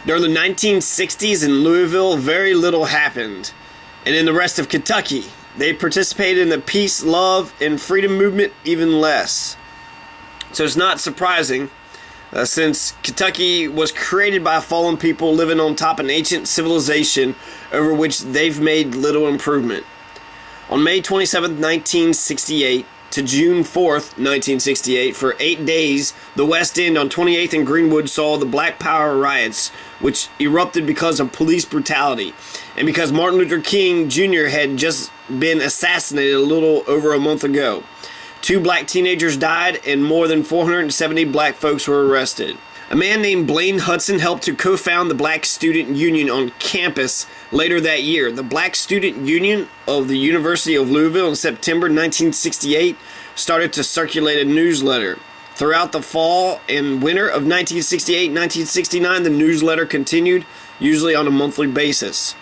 During the 1960s in Louisville, very little happened. And in the rest of Kentucky, they participated in the peace, love, and freedom movement even less. So it's not surprising, since Kentucky was created by fallen people living on top of an ancient civilization over which they've made little improvement. On May 27, 1968 to June 4th, 1968, for 8 days, the West End on 28th and Greenwood saw the Black Power riots, which erupted because of police brutality and because Martin Luther King Jr. had just been assassinated a little over a month ago. 2 black teenagers died and more than 470 black folks were arrested. A man named Blaine Hudson helped to co-found the Black Student Union on campus later that year. The Black Student Union of the University of Louisville in September 1968 started to circulate a newsletter. Throughout the fall and winter of 1968-1969, the newsletter continued, usually on a monthly basis.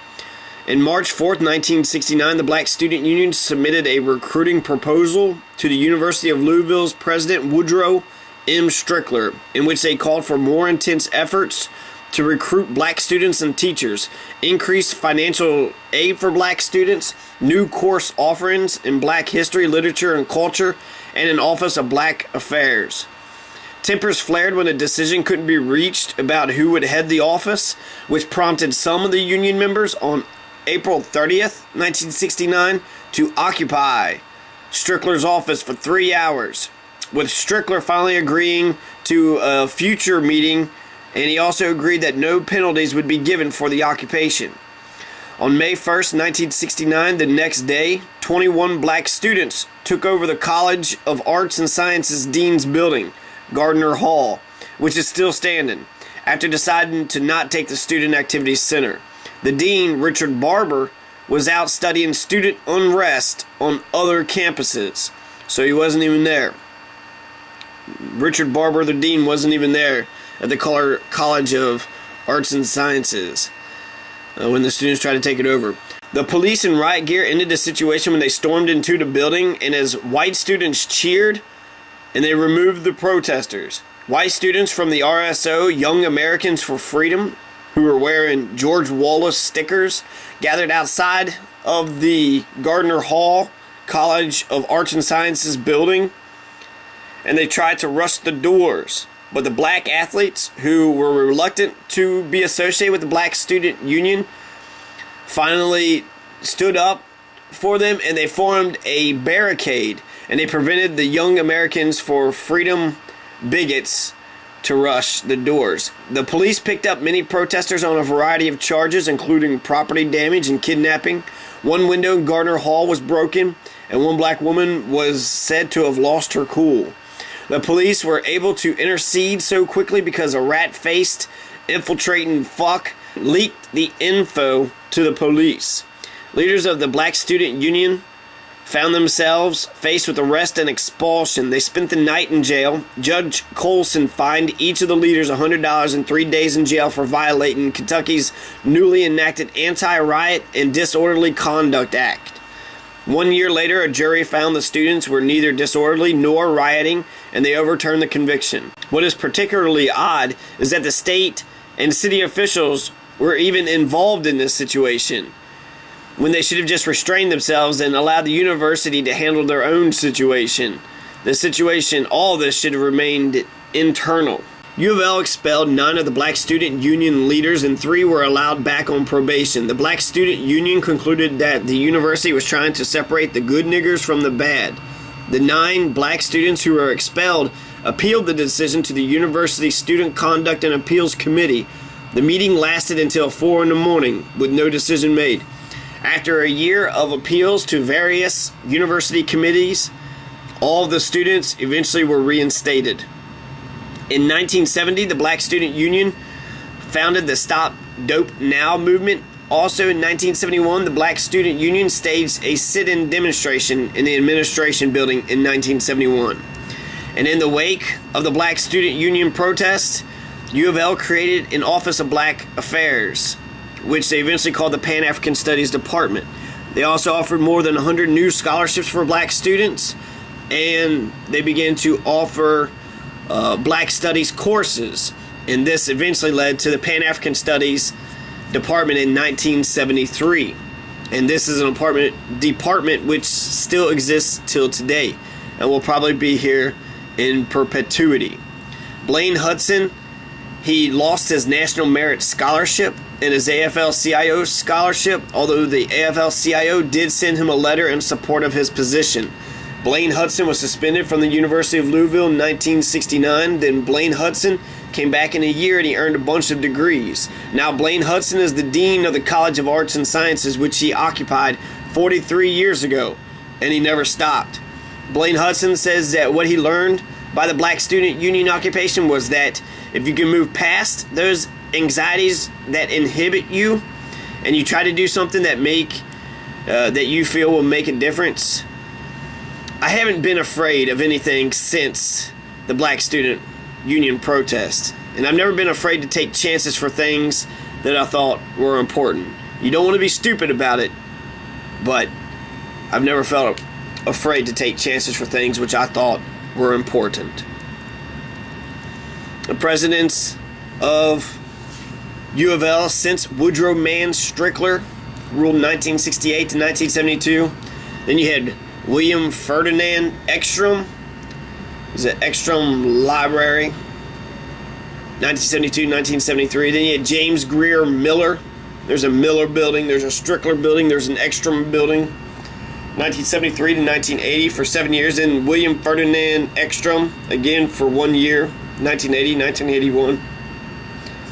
In March 4th, 1969, the Black Student Union submitted a recruiting proposal to the University of Louisville's President Woodrow M. Strickler, in which they called for more intense efforts to recruit black students and teachers, increased financial aid for black students, new course offerings in black history, literature, and culture, and an Office of Black Affairs. Tempers flared when a decision couldn't be reached about who would head the office, which prompted some of the union members on April 30th, 1969, to occupy Strickler's office for 3 hours, with Strickler finally agreeing to a future meeting, and he also agreed that no penalties would be given for the occupation. On May 1st, 1969, the next day, 21 black students took over the College of Arts and Sciences Dean's Building, Gardner Hall, which is still standing, after deciding to not take the Student Activities Center. The dean, Richard Barber, was out studying student unrest on other campuses, so he wasn't even there. Richard Barber, the dean, wasn't even there at the College of Arts and Sciences when the students tried to take it over. The police in riot gear ended the situation when they stormed into the building, and as white students cheered, and they removed the protesters. White students from the RSO, Young Americans for Freedom, who were wearing George Wallace stickers, gathered outside of the Gardner Hall College of Arts and Sciences building, and they tried to rush the doors. But the black athletes, who were reluctant to be associated with the Black Student Union, finally stood up for them, and they formed a barricade, and they prevented the Young Americans for Freedom bigots to rush the doors. The police picked up many protesters on a variety of charges, including property damage and kidnapping. One window in Gardner Hall was broken, and one black woman was said to have lost her cool. The police were able to intercede so quickly because a rat-faced, infiltrating fuck leaked the info to the police. Leaders of the Black Student Union found themselves faced with arrest and expulsion. They spent the night in jail. Judge Colvin fined each of the leaders $100 and 3 days in jail for violating Kentucky's newly enacted Anti-Riot and Disorderly Conduct Act. 1 year later, a jury found the students were neither disorderly nor rioting, and they overturned the conviction. What is particularly odd is that the state and city officials were even involved in this situation, when they should have just restrained themselves and allowed the university to handle their own situation. All this should have remained internal. U of L expelled 9 of the Black Student Union leaders, and 3 were allowed back on probation. The Black Student Union concluded that the university was trying to separate the good niggers from the bad. The 9 black students who were expelled appealed the decision to the University Student Conduct and Appeals Committee. The meeting lasted until 4 in the morning with no decision made. After a year of appeals to various university committees, all of the students eventually were reinstated. In 1970, the Black Student Union founded the Stop Dope Now movement. Also in 1971, the Black Student Union staged a sit-in demonstration in the administration building in 1971. And in the wake of the Black Student Union protests, U of L created an Office of Black Affairs, which they eventually called the Pan-African Studies Department. They also offered more than 100 new scholarships for black students, and they began to offer Black Studies courses And this eventually led to the Pan-African Studies Department in 1973. And this is an department which still exists till today and will probably be here in perpetuity. Blaine Hudson, he lost his National Merit Scholarship and his AFL-CIO scholarship, although the AFL-CIO did send him a letter in support of his position. Blaine Hudson was suspended from the University of Louisville in 1969. Then Blaine Hudson came back in a year and he earned a bunch of degrees. Now Blaine Hudson is the Dean of the College of Arts and Sciences, which he occupied 43 years ago, and he never stopped. Blaine Hudson says that what he learned by the Black Student Union occupation was that if you can move past those anxieties that inhibit you and you try to do something that you feel will make a difference. I haven't been afraid of anything since the Black Student Union protest, and I've never been afraid to take chances for things that I thought were important. You don't want to be stupid about it, but I've never felt afraid to take chances for things which I thought were important. The presidents of U of L since Woodrow Mann Strickler ruled 1968 to 1972. Then you had William Ferdinand Ekstrom. Is it Ekstrom Library? 1972, 1973. Then you had James Grier Miller. There's a Miller building. There's a Strickler building. There's an Ekstrom building. 1973 to 1980 for 7 years. Then William Ferdinand Ekstrom again for 1 year. 1980, 1981.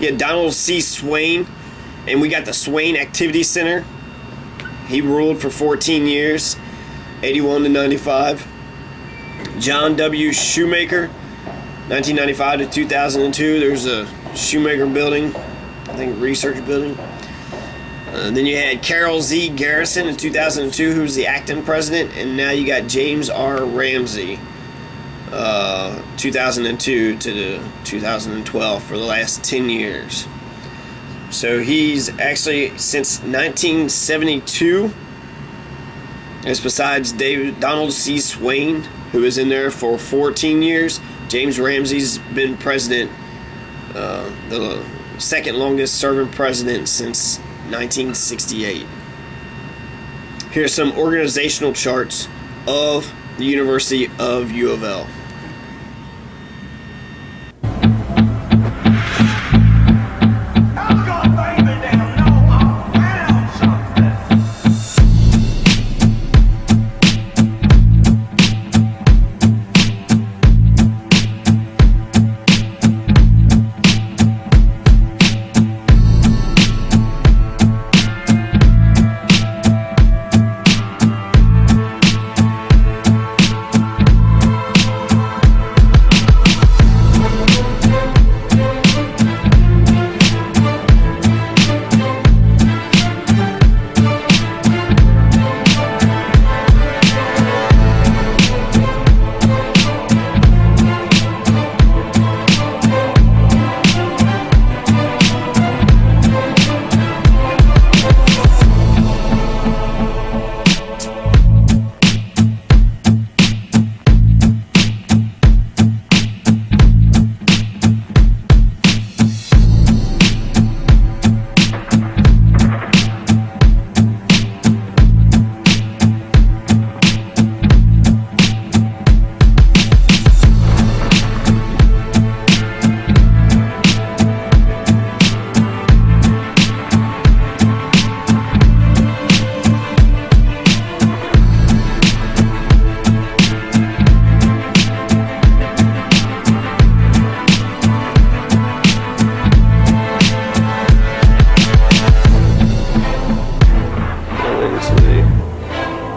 You had Donald C. Swain, and we got the Swain Activity Center. He ruled for 14 years, 81 to 95. John W. Shumaker, 1995 to 2002. There's a Shumaker building, I think research building. Then you had Carol Z. Garrison in 2002, who was the acting president, and now you got James R. Ramsey, 2002 to 2012 for the last 10 years. So he's actually since 1972. As besides Donald C. Swain, who was in there for 14 years, James Ramsey's been president, the second longest serving president since 1968. Here's some organizational charts of the University of U of L.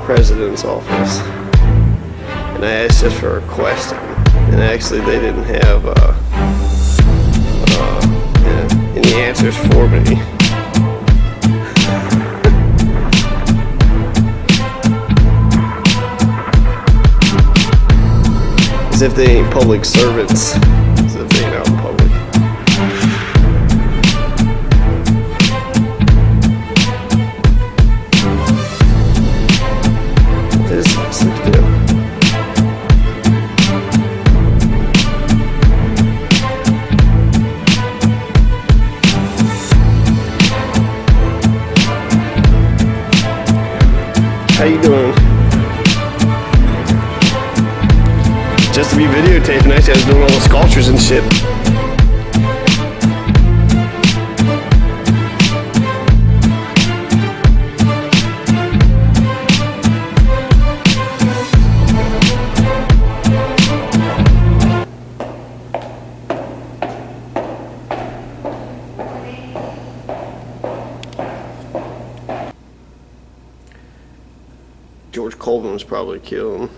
President's office, and I asked just for a question, and actually they didn't have any answers for me. As if they ain't public servants, as if they ain't out in public. How you doing? Just to be videotaping, actually I was doing all the sculptures and shit. George Colvin was probably killed.